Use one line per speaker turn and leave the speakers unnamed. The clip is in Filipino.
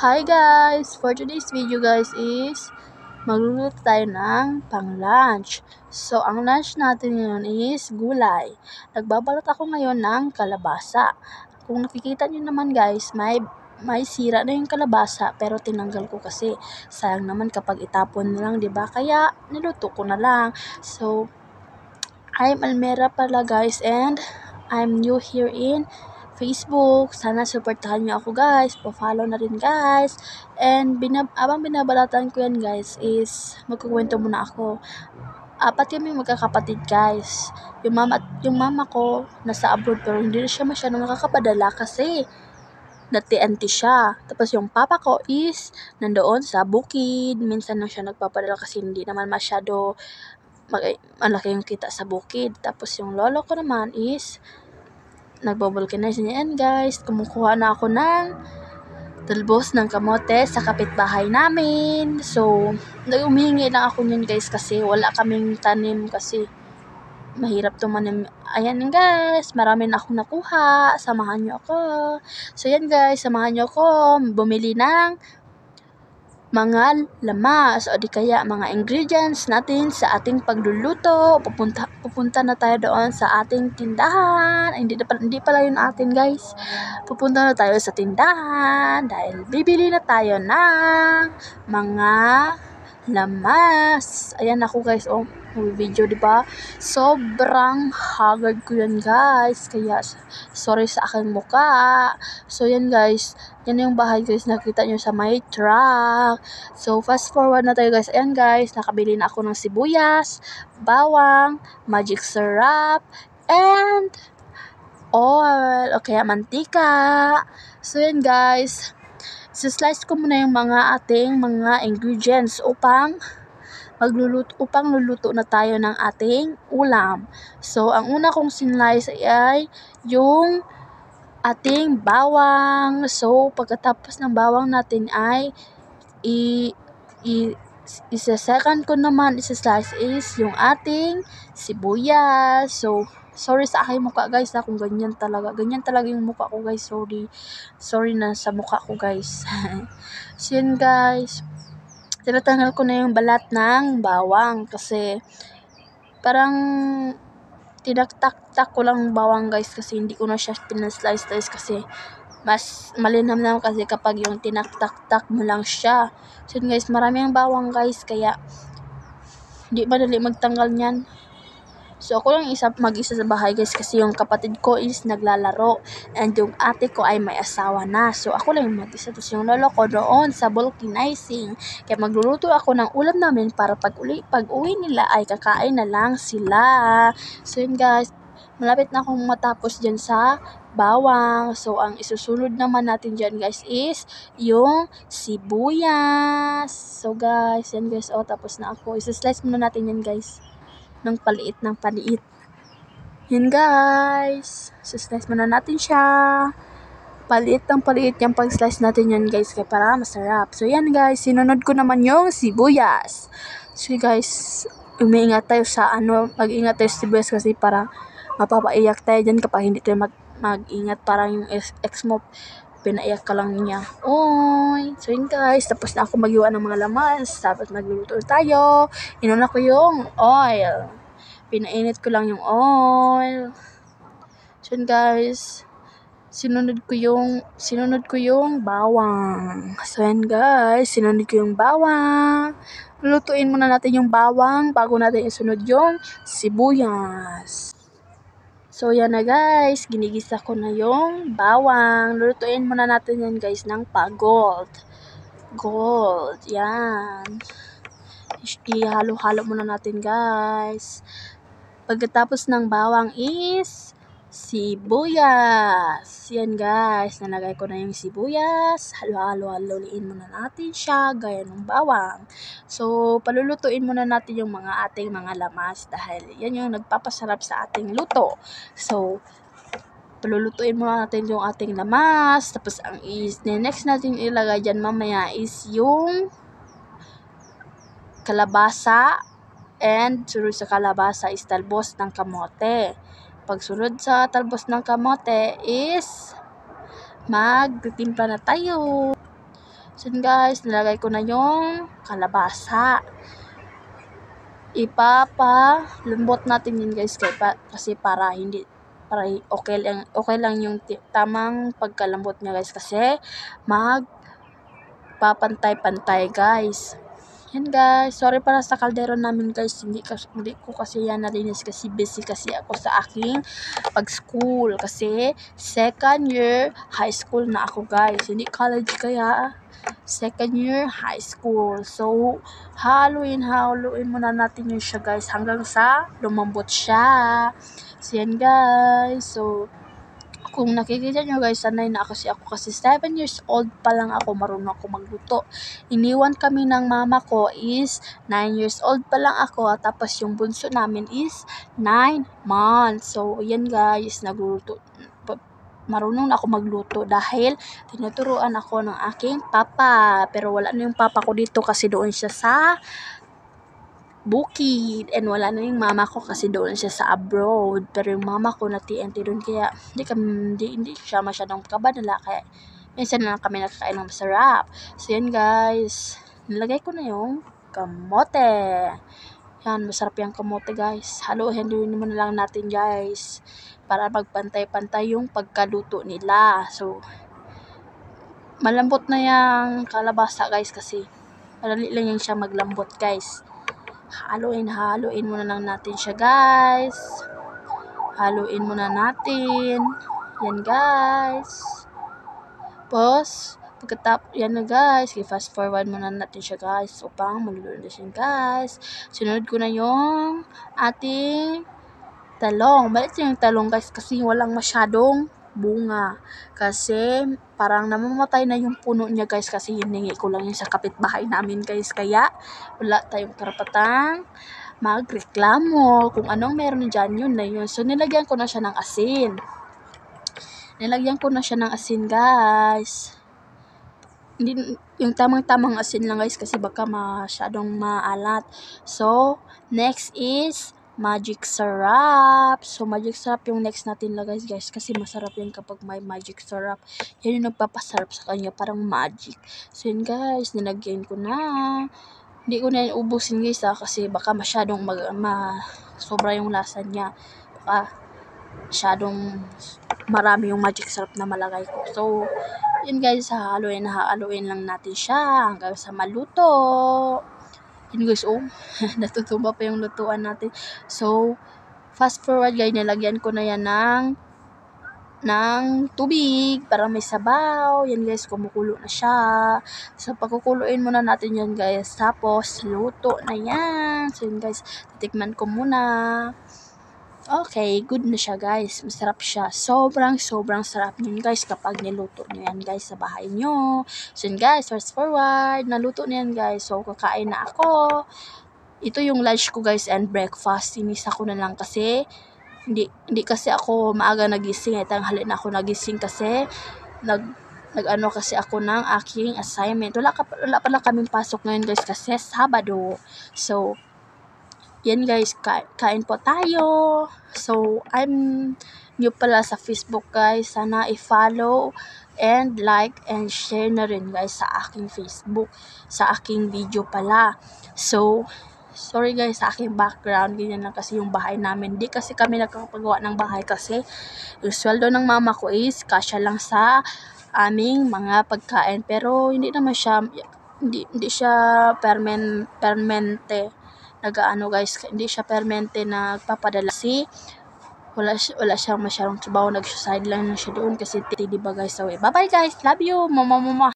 Hi guys! For today's video guys is magluluto tayo ng pang-lunch. So, ang lunch natin ngayon is gulay. Nagbabalot ako ngayon ng kalabasa. Kung nakikita nyo naman guys, may sira na yung kalabasa pero tinanggal ko kasi sayang naman kapag itapon na lang, 'di ba? Kaya niluto ko na lang. So, I'm Almera pala guys and I'm new here in Facebook. Sana supportahan niyo ako guys. Pa-follow na rin guys. And abang binabalatan ko yan guys is magkukwento muna ako. Apat kami magkakapatid guys. Yung mama ko nasa abroad pero hindi siya masyadong nakakapadala kasi nati-anti siya. Tapos yung papa ko is nandoon sa bukid. Minsan lang siya nagpapadala kasi hindi naman masyado malaki yung kita sa bukid. Tapos yung lolo ko naman is nagbo-vulcanize niya yan guys. Kumukuha na ako ng talbos ng kamote sa kapitbahay namin. So, humihingi lang ako niyan guys kasi wala kaming tanim kasi mahirap tumanim. Ayan guys, marami na akong nakuha. Samahan niyo ako. So yan guys, samahan niyo ako bumili ng mga lamas o di kaya mga ingredients natin sa ating pagluluto. Pupunta na tayo doon sa ating tindahan. Hindi pala yun atin guys. Pupunta na tayo sa tindahan dahil bibili na tayo ng mga lamas. Ayan ako guys, video, di ba? Sobrang haggard ko yan guys. Kaya sorry sa aking muka. So yan guys, yan yung bahay guys, nakita nyo sa may truck. So fast forward na tayo guys. Ayan guys, nakabili na ako ng sibuyas, bawang, magic syrup, and oil o kaya mantika. So yan guys, slice ko muna yung ating mga ingredients upang luluto na tayo ng ating ulam. So ang una kong sinlice ay yung ating bawang. So pagkatapos ng bawang natin ay isa-second ko naman isa-slice is yung ating sibuyas. So sorry sa aking mukha guys kung ganyan talaga yung mukha ko guys. Sorry na sa mukha ko guys. So yun guys, tinatanggal ko na yung balat ng bawang kasi parang tinaktak ko lang bawang guys kasi hindi ko na siya pinaslice kasi mas malinamnam kasi kapag yung tinaktak mo lang siya. So yun guys, marami ang bawang guys kaya hindi madali magtanggal niyan. So ako lang mag-isa sa bahay guys kasi yung kapatid ko is naglalaro and yung ate ko ay may asawa na. So ako lang mag-isa, tapos yung lolo ko doon sa vulcanizing. Kaya magluluto ako ng ulam namin para pag uwi nila ay kakain na lang sila. So yun guys, malapit na akong matapos dyan sa bawang. So ang isusunod naman natin dyan guys is yung sibuyas. So guys, yan guys, tapos na ako. Isa-slice muna natin yan guys ng paliit. Yan guys, slice muna natin siya. Paliit yung pag-slice natin yan guys kaya para masarap. So yan guys, sinunod ko naman yung sibuyas. So guys, mag-ingat tayo sa sibuyas kasi para mapapaiyak tayo dyan kapag hindi tayo mag-ingat. Parang yung ex mo, pinaiyak ka lang niya. So yun guys, tapos na ako mag-iwa ng mga lamas. Tapos magluluto tayo. Inuna ko yung oil. Pinainit ko lang yung oil. So yun guys, sinunod ko yung bawang. So yan guys, sinunod ko yung bawang. Lulutuin muna natin yung bawang bago natin isunod yung sibuyas. So yan na guys, ginigisa ko na yung bawang. Lulutuin muna natin yan guys ng gold. Yan. Ihalo-halo muna natin guys. Pagkatapos ng bawang is sibuyas. Yan guys, nalagay ko na yung sibuyas. Halo-halo-haloin muna natin siya gaya ng bawang. So palulutuin muna natin yung ating mga lamas dahil yan yung nagpapasarap sa ating luto. So palulutuin muna natin yung ating lamas. Tapos ang next natin ilagay dyan mamaya is yung kalabasa. And sunod sa kalabasa is talbos ng kamote. Pagsunod sa talbos ng kamote is magtimpla na tayo. So yun guys, nilagay ko na yung kalabasa. Lambot natin yun guys kasi para okay lang yung tamang pagkalambot niya guys kasi papantay-pantay guys. Yan guys, sorry para sa kaldero namin guys, hindi ko kasi yan nalinis kasi busy kasi ako sa aking pag-school kasi second year high school na ako guys, hindi college kaya second year high school. So haluin muna natin yun siya guys hanggang sa lumambot siya. So yan guys, so kung nakikita nyo guys, sanay na ako kasi 7 years old pa lang ako, marunong ako magluto. Iniwan kami ng mama ko is 9 years old pa lang ako, tapos yung bunso namin is 9 months. So, yan guys, marunong na ako magluto dahil tinuturuan ako ng aking papa. Pero wala na yung papa ko dito kasi doon siya sa bukid, and wala na yung mama ko kasi doon siya sa abroad. Pero yung mama ko na TNT doon, kaya hindi siya masyadong kabadala, kaya minsan na lang kami nakakain ng masarap. So yan guys, nilagay ko na yung kamote. Yan, masarap yung kamote guys. Haluin mo na lang natin guys para magpantay-pantay yung pagkaluto nila. So malambot na yung kalabasa guys kasi madali lang yan siya maglambot guys. Haluin muna lang natin siya guys. Haluin muna natin. Yan guys. Yan na guys. I-fast forward muna natin siya guys upang maluto na siya guys. Sunod ko na yung ating talong. Bakit yung talong guys? Kasi walang masyadong bunga. Kasi parang namamatay na yung puno niya guys kasi hiningi ko lang yun sa kapitbahay namin guys. Kaya wala tayong karapatang magreklamo. Kung anong meron dyan, yun na yun. So nilagyan ko na siya ng asin. Guys. Hindi, yung tamang asin lang guys kasi baka masyadong maalat. So next is magic syrup. So magic syrup yung next natin lagay guys kasi masarap yan kapag may magic syrup. Yan yung nagpapasarap sa kanya, parang magic. So yun guys, nilagyan ko na. Hindi ko na ubusin guys kasi baka masyadong sobra yung lasa niya. Baka masyadong marami yung magic syrup na malagay ko. So yun guys, haluin lang natin siya hanggang sa maluto. Yun guys, natutumba pa yung lutuan natin. So, fast forward guys, nilagyan ko na yan ng tubig para may sabaw. Yan guys, kumukulo na siya. So, pagkukuluin muna natin yan guys. Tapos, luto na yan. So, yun guys, titikman ko muna. Okay, good na siya guys. Masarap siya. Sobrang sarap yun guys kapag niluto nyo yan guys sa bahay nyo. So yun guys, fast forward. Naluto na yan guys. So kakain na ako. Ito yung lunch ko guys and breakfast. Inisa ko na lang kasi hindi kasi ako maaga nagising. Tanghali na ako nagising kasi nag-ano kasi ako ng aking assignment. Wala pala kaming pasok ngayon guys kasi Sabado. So yan guys, kain po tayo. So, I'm new pala sa Facebook guys. Sana i-follow and like and share na rin guys sa aking Facebook. Sa aking video pala. So, sorry guys sa aking background. Ganyan lang kasi yung bahay namin. Di kasi kami nakakapagawa ng bahay kasi yung sweldo ng mama ko is kasya lang sa aming mga pagkain. Pero hindi naman siya, hindi siya permanente. Guys, hindi siya permanente na nagpapadala si wala siyang masyadong trabaho, nag-sideline lang siya doon kasi diba guys. So bye bye guys, love you, mama.